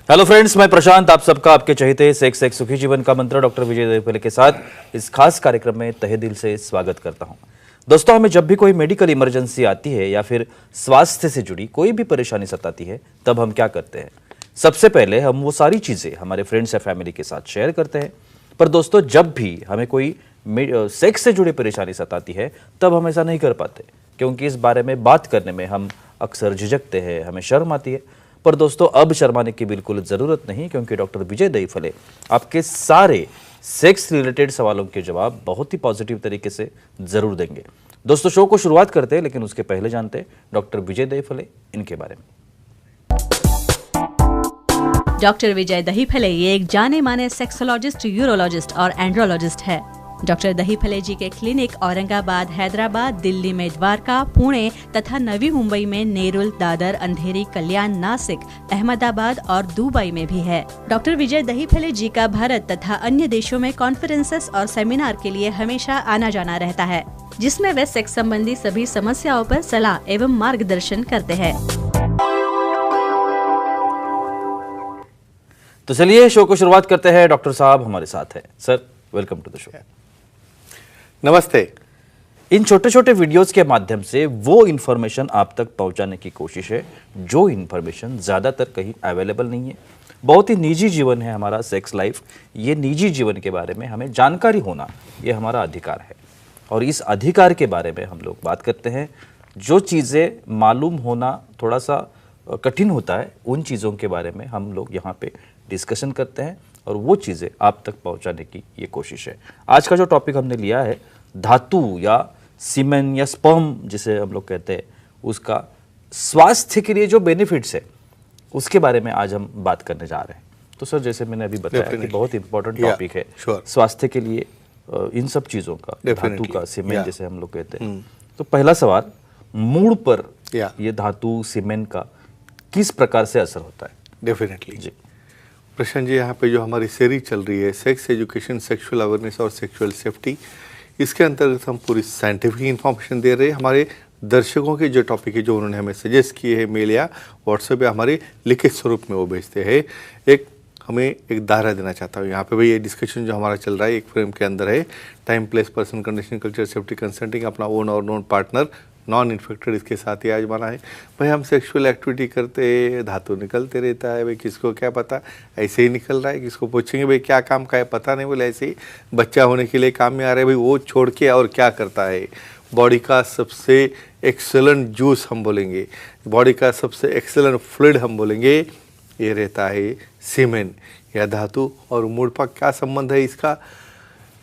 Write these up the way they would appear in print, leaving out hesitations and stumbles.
Hello friends, मैं प्रशांत आप सबका आपके चहेते सेक्स एक सुखी जीवन का मंत्र डॉक्टर विजय देवफले के साथ इस खास कार्यक्रम में तहे दिल से स्वागत करता हूं। दोस्तों, हमें जब भी कोई मेडिकल इमरजेंसी आती है या फिर स्वास्थ्य से जुड़ी कोई भी परेशानी सताती है, तब हम क्या करते हैं? सबसे पहले हम वो सारी चीजें हमारे फ्रेंड्स या फैमिली के साथ शेयर करते हैं। पर दोस्तों, जब भी हमें कोई सेक्स से जुड़ी परेशानी सताती है, तब हम ऐसा नहीं कर पाते, क्योंकि इस बारे में बात करने में हम अक्सर झिझकते हैं, हमें शर्म आती है। पर दोस्तों, अब शर्माने की बिल्कुल ज़रूरत नहीं, क्योंकि डॉक्टर विजय दहीफले आपके सारे सेक्स रिलेटेड सवालों के जवाब बहुत ही पॉजिटिव तरीके से ज़रूर देंगे। दोस्तों, शो को शुरुआत करते हैं, लेकिन उसके पहले जानते हैं डॉक्टर विजय दहीफले इनके बारे में। डॉक्टर विजय दहीफले ये एक जाने माने सेक्सोलॉजिस्ट, यूरोलॉजिस्ट और एंड्रोलॉजिस्ट है। डॉक्टर दहीफले जी के क्लिनिक औरंगाबाद, हैदराबाद, दिल्ली में द्वारका, पुणे तथा नवी मुंबई में नेरुल, दादर, अंधेरी, कल्याण, नासिक, अहमदाबाद और दुबई में भी है। डॉक्टर विजय दहीफले जी का भारत तथा अन्य देशों में कॉन्फ्रेंसेस और सेमिनार के लिए हमेशा आना जाना रहता है, जिसमें वे सेक्स संबंधी सभी समस्याओं पर सलाह एवं मार्गदर्शन करते हैं। तो चलिए शो को शुरुआत करते हैं। डॉक्टर साहब हमारे साथ हैं। Sir, welcome to the show. नमस्ते। इन छोटे छोटे वीडियोस के माध्यम से वो इन्फॉर्मेशन आप तक पहुंचाने की कोशिश है जो इन्फॉर्मेशन ज़्यादातर कहीं अवेलेबल नहीं है। बहुत ही निजी जीवन है हमारा सेक्स लाइफ। ये निजी जीवन के बारे में हमें जानकारी होना, ये हमारा अधिकार है, और इस अधिकार के बारे में हम लोग बात करते हैं। जो चीज़ें मालूम होना थोड़ा सा कठिन होता है, उन चीज़ों के बारे में हम लोग यहाँ पे डिस्कशन करते हैं, और वो चीज़ें आप तक पहुंचाने की ये कोशिश है। आज का जो टॉपिक हमने लिया है, धातु या सीमेन या स्पर्म जिसे हम लोग कहते हैं, उसका स्वास्थ्य के लिए जो बेनिफिट्स है, उसके बारे में आज हम बात करने जा रहे हैं। तो सर, जैसे मैंने अभी बताया कि बहुत इंपॉर्टेंट टॉपिक है स्वास्थ्य के लिए, इन सब चीज़ों का, धातु का, सीमेन जिसे हम लोग कहते हैं। तो पहला सवाल, मूड पर ये धातु सीमेन का किस प्रकार से असर होता है? डेफिनेटली जी प्रशांत जी, यहाँ पे जो हमारी सीरीज चल रही है सेक्स एजुकेशन, सेक्सुअल अवेयरनेस और सेक्सुअल सेफ्टी, इसके अंतर्गत हम पूरी साइंटिफिक इंफॉर्मेशन दे रहे हैं। हमारे दर्शकों के जो टॉपिक है, जो उन्होंने हमें सजेस्ट किए हैं मेल या व्हाट्सएप या हमारे लिखित स्वरूप में, वो भेजते हैं। हमें एक दायरा देना चाहता हूँ यहाँ पे भाई। ये डिस्कशन जो हमारा चल रहा है एक फ्रेम के अंदर है। Time, place, person, condition, culture, safety, consulting, अपना ओन और नोन पार्टनर, नॉन इन्फेक्टेड, इसके साथ ही आजमाना है। भाई हम सेक्सुअल एक्टिविटी करते, धातु निकलते रहता है, भाई किसको क्या पता, ऐसे ही निकल रहा है। किसको पूछेंगे भाई क्या काम का है, पता नहीं, बोले ऐसे ही बच्चा होने के लिए काम में आ रहा है। भाई वो छोड़ के और क्या करता है? बॉडी का सबसे एक्सेलेंट जूस हम बोलेंगे, बॉडी का सबसे एक्सेलेंट फ्लूइड हम बोलेंगे, ये रहता है सीमेन या धातु। और मूड पर क्या संबंध है इसका?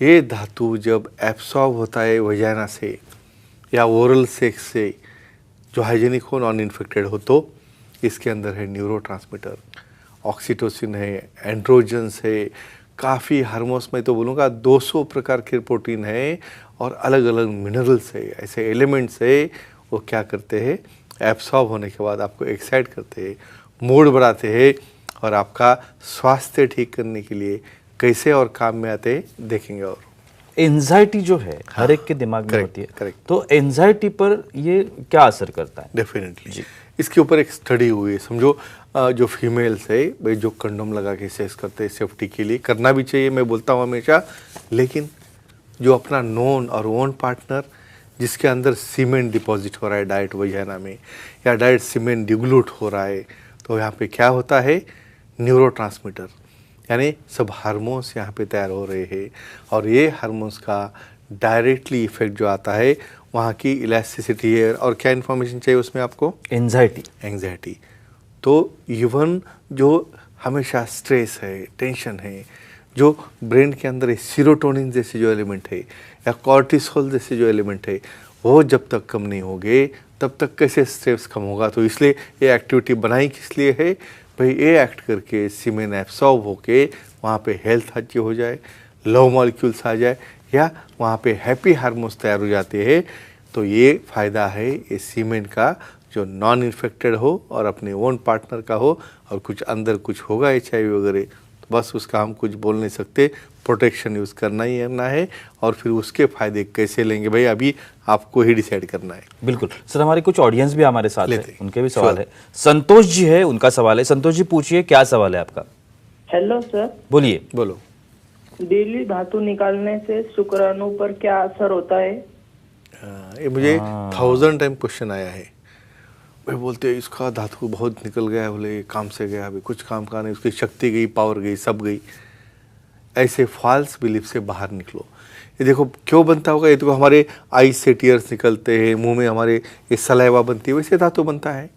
ये धातु जब एब्सॉर्ब होता है वजाइना से या ओरल सेक्स से, जो हाइजेनिक हो, नॉन इन्फेक्टेड हो, तो इसके अंदर है न्यूरोट्रांसमीटर, ऑक्सीटोसिन है, एंड्रोजन्स है, काफ़ी हार्मोन्स, मैं तो बोलूँगा 200 प्रकार के प्रोटीन है, और अलग अलग मिनरल्स है, ऐसे एलिमेंट्स है। वो क्या करते हैं? एब्सॉर्ब होने के बाद आपको एक्साइट करते हैं, मूड बढ़ाते हैं, और आपका स्वास्थ्य ठीक करने के लिए कैसे और काम में आते हैं देखेंगे। और एंजाइटी जो है हर एक के दिमाग में होती है, करेक्ट। तो एंजाइटी पर ये क्या असर करता है? डेफिनेटली जी, इसके ऊपर एक स्टडी हुई है। समझो जो फीमेल्स है भाई, जो कंडोम लगा के सेक्स करते हैं सेफ्टी के लिए, करना भी चाहिए, मैं बोलता हूँ हमेशा, लेकिन जो अपना नॉन और ओन पार्टनर, जिसके अंदर सीमेंट डिपॉजिट हो रहा है डाइट वजाइना में, या डाइट सीमेंट डिग्लूट हो रहा है, तो यहाँ पे क्या होता है? न्यूरोट्रांसमीटर, यानी सब हार्मोन्स यहाँ पे तैयार हो रहे हैं, और ये हार्मोन्स का डायरेक्टली इफेक्ट जो आता है वहाँ की इलास्टिसिटी है। और क्या इन्फॉर्मेशन चाहिए उसमें आपको? एंजाइटी। तो इवन जो हमेशा स्ट्रेस है, टेंशन है, जो ब्रेन के अंदर सीरोटोनिन जैसे जो एलिमेंट है या कॉर्टिसोल जैसे जो एलिमेंट है, वो जब तक कम नहीं होंगे तब तक कैसे स्ट्रेस कम होगा? तो इसलिए ये एक्टिविटी बनाई किस लिए है भाई? ये एक्ट करके सीमेन एब्सॉर्ब होके वहाँ पे हेल्थ अच्छी हो जाए, लव मॉलिक्यूल्स आ जाए, या वहाँ पे हैप्पी हार्मोन्स तैयार हो जाते हैं। तो ये फ़ायदा है ये सीमेन का, जो नॉन इन्फेक्टेड हो और अपने ओन पार्टनर का हो, और कुछ अंदर कुछ होगा HIV वगैरह, बस उसका हम कुछ बोल नहीं सकते, प्रोटेक्शन यूज़ करना ही करना है, और फिर उसके फ़ायदे कैसे लेंगे भाई अभी आपको ही डिसाइड करना है। बिल्कुल सर, हमारे कुछ ऑडियंस भी हमारे साथ है, लेते। उनके भी सवाल है। संतोष जी है, उनका सवाल है। संतोष जी पूछिए, क्या सवाल है आपका? हेलो सर, बोलिए। बोलो। डेली धातु निकालने से शुक्राणु पर क्या असर होता है? ये मुझे 1000 टाइम क्वेश्चन आया है। भाई बोलते हैं इसका धातु बहुत निकल गया, बोले काम से गया, अभी कुछ काम का नहीं, उसकी शक्ति गई, पावर गई, सब गई। ऐसे फॉल्स बिलीफ से बाहर निकलो। ये देखो क्यों बनता होगा, ये देखो हमारे आई से टीयर्स निकलते हैं, मुंह में हमारे ये सलाइवा बनती है, वैसे धातु बनता है।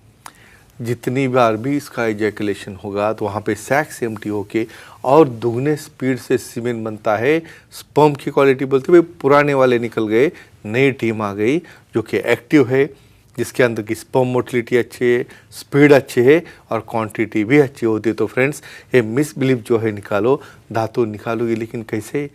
जितनी बार भी इसका एजैकुलेशन होगा तो वहाँ पे सैक्स एम्प्टी होके और दुगने स्पीड से सीमेन बनता है। स्पर्म की क्वालिटी बोलते हुए पुराने वाले निकल गए, नई टीम आ गई जो कि एक्टिव है, जिसके अंदर की स्पर्म मोटिलिटी अच्छी है, स्पीड अच्छी है और क्वांटिटी भी अच्छी होती है। तो फ्रेंड्स, ये मिसबिलीफ जो है निकालो, धातु निकालोगे लेकिन कैसे?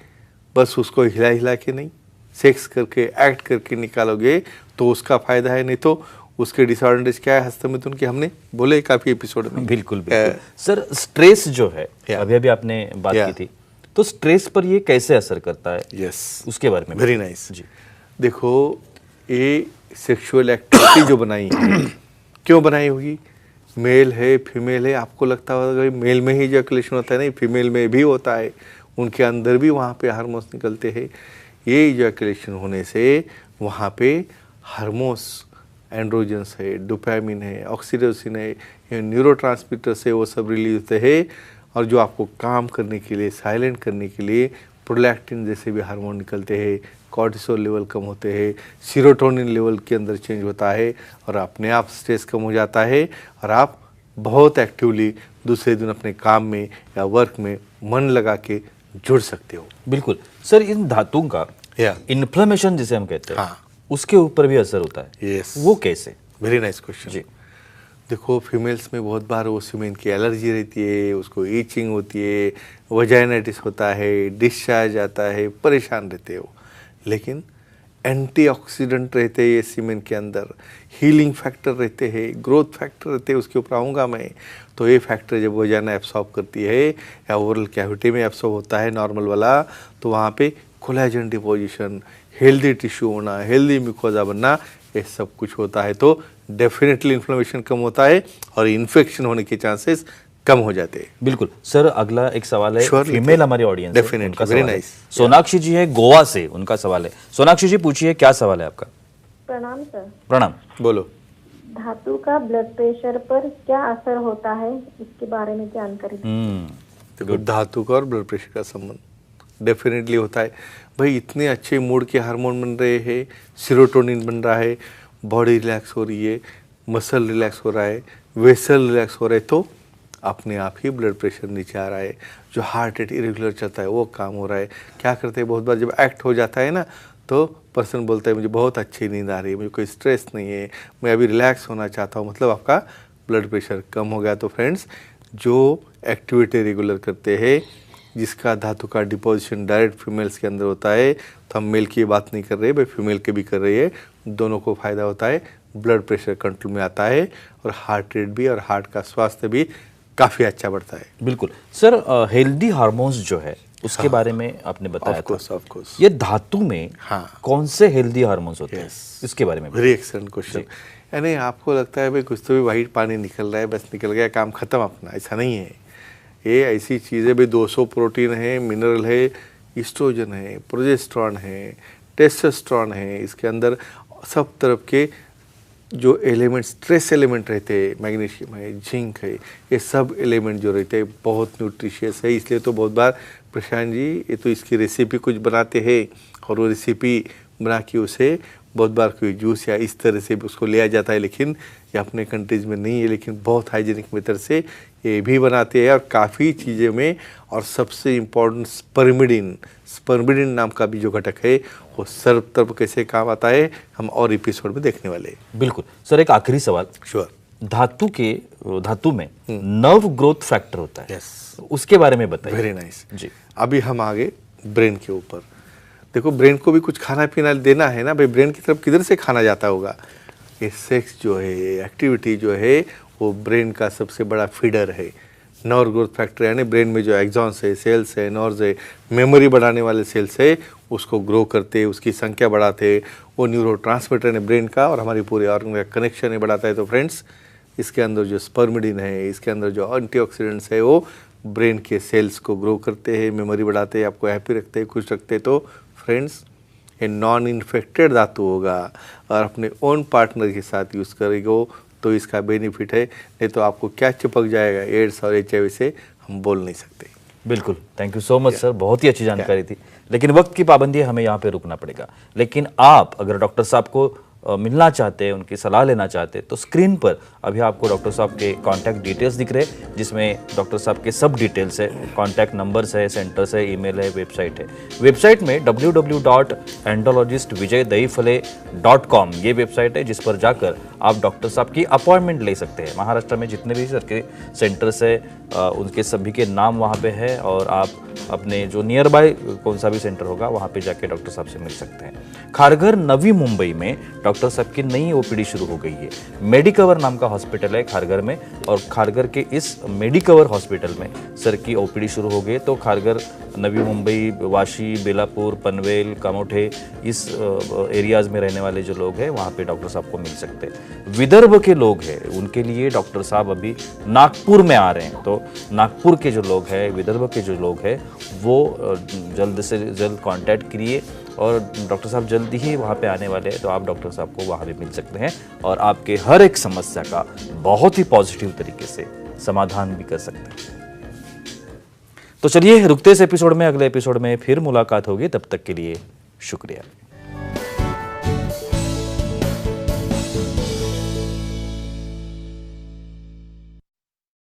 बस उसको हिला हिला के नहीं, सेक्स करके एक्ट करके निकालोगे तो उसका फ़ायदा है, नहीं तो उसके डिसएडवांटेज क्या है हस्तमिथुन के हमने बोले काफ़ी एपिसोड में। बिल्कुल बिल्कुल। सर स्ट्रेस जो है, Yeah. अभी अभी आपने बात Yeah. की थी, तो स्ट्रेस पर ये कैसे असर करता है? यस, उसके बारे में वेरी नाइस। जी। देखो ये सेक्सुअल एक्टिविटी जो बनाई है, क्यों बनाई होगी? मेल है, फीमेल है, आपको लगता होगा मेल में ही इजैकुलेशन होता है, नहीं, फीमेल में भी होता है, उनके अंदर भी वहाँ पे हार्मोन्स निकलते हैं। ये इजैकुलेशन होने से वहाँ पे हार्मोन्स, एंड्रोजन्स है, डोपामिन है, ऑक्सीटोसिन है, ये न्यूरोट्रांसमीटर से वो सब रिलीज होते हैं, और जो आपको काम करने के लिए, साइलेंट करने के लिए प्रोलैक्टिन जैसे भी हार्मोन निकलते हैं, कॉर्टिसोल लेवल कम होते हैं, सीरोटोनिन लेवल के अंदर चेंज होता है और अपने आप स्ट्रेस कम हो जाता है और आप बहुत एक्टिवली दूसरे दिन अपने काम में या वर्क में मन लगा के जुड़ सकते हो। बिल्कुल सर, इन धातुओं का या इन्फ्लेमेशन जिसे हम कहते हैं, हाँ, उसके ऊपर भी असर होता है। यस, वो कैसे? Very nice question. जी। देखो फीमेल्स में बहुत बार वो सीमेन की एलर्जी रहती है, उसको ईचिंग होती है, वजाइनाइटिस होता है, डिस्चार्ज आता है, परेशान रहते हो, लेकिन एंटीऑक्सीडेंट रहते हैं ये सीमेन के अंदर, हीलिंग फैक्टर रहते हैं, ग्रोथ फैक्टर रहते हैं, उसके ऊपर आऊँगा मैं। तो ये फैक्टर जब वजाइना एब्सॉर्ब करती है या ओरल कैविटी में एब्सॉर्ब होता है नॉर्मल वाला, तो वहाँ पे कोलेजन डिपोजिशन, हेल्दी टिश्यू होना, हेल्दी म्यूकोजा बनना, ये सब कुछ होता है। तो डेफिनेटली इन्फ्लेमेशन कम होता है और इन्फेक्शन होने के चांसेस कम हो जाते हैं। बिल्कुल सर, अगला एक सवाल है, Surely. फीमेल हमारी ऑडियंस है, Definitely, उनका very सवाल है। nice. सोनाक्षी जी है गोवा से, उनका सवाल है। सोनाक्षी जी पूछिए, क्या सवाल है आपका? प्रणाम सर। प्रणाम। बोलो। धातु का ब्लड प्रेशर पर क्या असर होता है, इसके बारे में जानकारी दें। देखो धातु का और ब्लड प्रेशर का संबंध डेफिनेटली होता है। भाई इतने अच्छे मूड के हार्मोन बन रहे हैं, सीरोटोनिन बन रहा है, बॉडी रिलैक्स हो रही है, मसल रिलैक्स हो रहा है, वेसल रिलैक्स हो रहा है, तो अपने आप ही ब्लड प्रेशर नीचे आ रहा है। जो हार्ट रेट इरेगुलर चलता है वो काम हो रहा है। क्या करते हैं, बहुत बार जब एक्ट हो जाता है ना, तो पर्सन बोलता है मुझे बहुत अच्छी नींद आ रही है, मुझे कोई स्ट्रेस नहीं है, मैं अभी रिलैक्स होना चाहता हूँ, मतलब आपका ब्लड प्रेशर कम हो गया। तो फ्रेंड्स, जो एक्टिविटी रेगुलर करते हैं, जिसका धातु का डिपोजिशन डायरेक्ट फीमेल्स के अंदर होता है, तो हम मेल की बात नहीं कर रहे, भाई फीमेल के भी कर रही है, दोनों को फ़ायदा होता है, ब्लड प्रेशर कंट्रोल में आता है और हार्ट रेट भी और हार्ट का स्वास्थ्य भी काफ़ी अच्छा बढ़ता है। बिल्कुल सर, हेल्दी हार्मोन्स जो है उसके बारे में आपने बताया था। Of course. ये धातु में हाँ। कौन से हेल्दी हार्मोन्स होते हैं, Yes. इसके बारे में वेरी एक्सेलेंट क्वेश्चन। यानी आपको लगता है भाई कुछ तो भी वाइट पानी निकल रहा है, बस निकल गया, काम खत्म अपना, ऐसा नहीं है। ये ऐसी चीज़ें भी 200 प्रोटीन है, मिनरल है, ईस्ट्रोजन है, प्रोजेस्टेरॉन है, टेस्टोस्टेरोन है, इसके अंदर सब तरफ के जो एलिमेंट्स, ट्रेस एलिमेंट रहते हैं, मैग्नीशियम है, जिंक है, ये सब एलिमेंट जो रहते हैं बहुत न्यूट्रिशियस है। इसलिए तो बहुत बार प्रशांत जी ये तो इसकी रेसिपी कुछ बनाते हैं और वो रेसिपी बना के उसे बहुत बार कोई जूस या इस तरह से भी उसको लिया जाता है, लेकिन ये अपने कंट्रीज में नहीं है, लेकिन बहुत हाइजीनिक मेथड से ये भी बनाते हैं और काफ़ी चीज़ें में। और सबसे इम्पोर्टेंट स्पर्मिडिन नाम का भी जो घटक है वो सर्व तरफ कैसे काम आता है, हम और एपिसोड में देखने वाले हैं। बिल्कुल सर, एक आखिरी सवाल। श्योर। धातु में नर्व ग्रोथ फैक्टर होता है, Yes. उसके बारे में बताइए। Very nice. जी। अभी हम आगे ब्रेन के ऊपर। देखो ब्रेन को भी कुछ खाना पीना देना है ना भाई, ब्रेन की तरफ किधर से खाना जाता होगा? ये सेक्स जो है, एक्टिविटी जो है, वो ब्रेन का सबसे बड़ा फीडर है। नर्व ग्रोथ फैक्टर यानी ब्रेन में जो एक्सॉन्स है, सेल्स है, नर्व्स है, मेमोरी बढ़ाने वाले सेल्स है, उसको ग्रो करते, उसकी संख्या बढ़ाते, वो न्यूरोट्रांसमीटर है ब्रेन का और हमारी पूरे ऑर्गन का कनेक्शन है बढ़ाता है। तो फ्रेंड्स, इसके अंदर जो स्पर्मिडिन है, इसके अंदर जो एंटीऑक्सीडेंट्स है, वो ब्रेन के सेल्स को ग्रो करते हैं, मेमोरी बढ़ाते हैं, आपको हैप्पी रखते हैं, खुश रखते हैं। तो फ्रेंड्स, ये नॉन इन्फेक्टेड धातु होगा और अपने ओन पार्टनर के साथ यूज़ करेगा तो इसका बेनिफिट है, नहीं तो आपको क्या चिपक जाएगा एड्स और HIV से हम बोल नहीं सकते। बिल्कुल, thank you so much sir, बहुत ही अच्छी जानकारी थी। लेकिन वक्त की पाबंदी है, हमें यहाँ पे रुकना पड़ेगा। लेकिन आप अगर डॉक्टर साहब को मिलना चाहते हैं, उनकी सलाह लेना चाहते हैं, तो स्क्रीन पर अभी आपको डॉक्टर साहब के कॉन्टैक्ट डिटेल्स दिख रहे हैं, जिसमें डॉक्टर साहब के सब डिटेल्स है, कॉन्टैक्ट नंबर्स है, सेंटर्स है, ईमेल है, वेबसाइट है। वेबसाइट में www.andrologistvijaydahifale.com ये वेबसाइट है, जिस पर जाकर आप डॉक्टर साहब की अपॉइंटमेंट ले सकते हैं। महाराष्ट्र में जितने भी सर के सेंटर्स है, उनके सभी के नाम वहाँ पे है और आप अपने जो नियर बाय कौन सा भी सेंटर होगा वहाँ पे जाके डॉक्टर साहब से मिल सकते हैं। खारघर नवी मुंबई में डॉक्टर साहब की नई OPD शुरू हो गई है। मेडिकवर नाम का हॉस्पिटल है खारघर में, और खारघर के इस मेडिकवर हॉस्पिटल में सर की OPD शुरू हो गई। तो खारघर, नवी मुंबई, वाशी, बेलापुर, पनवेल, कामोठे, इस एरियाज़ में रहने वाले जो लोग हैं वहाँ पे डॉक्टर साहब को मिल सकते हैं। विदर्भ के लोग हैं, उनके लिए डॉक्टर साहब अभी नागपुर में आ रहे हैं। तो नागपुर के जो लोग हैं, विदर्भ के जो लोग हैं, वो जल्द से जल्द कांटेक्ट करिए और डॉक्टर साहब जल्दी ही वहाँ पे आने वाले हैं। तो आप डॉक्टर साहब को वहाँ भी मिल सकते हैं और आपके हर एक समस्या का बहुत ही पॉजिटिव तरीके से समाधान भी कर सकते हैं। तो चलिए रुकते इस एपिसोड में, अगले एपिसोड में फिर मुलाकात होगी। तब तक के लिए शुक्रिया।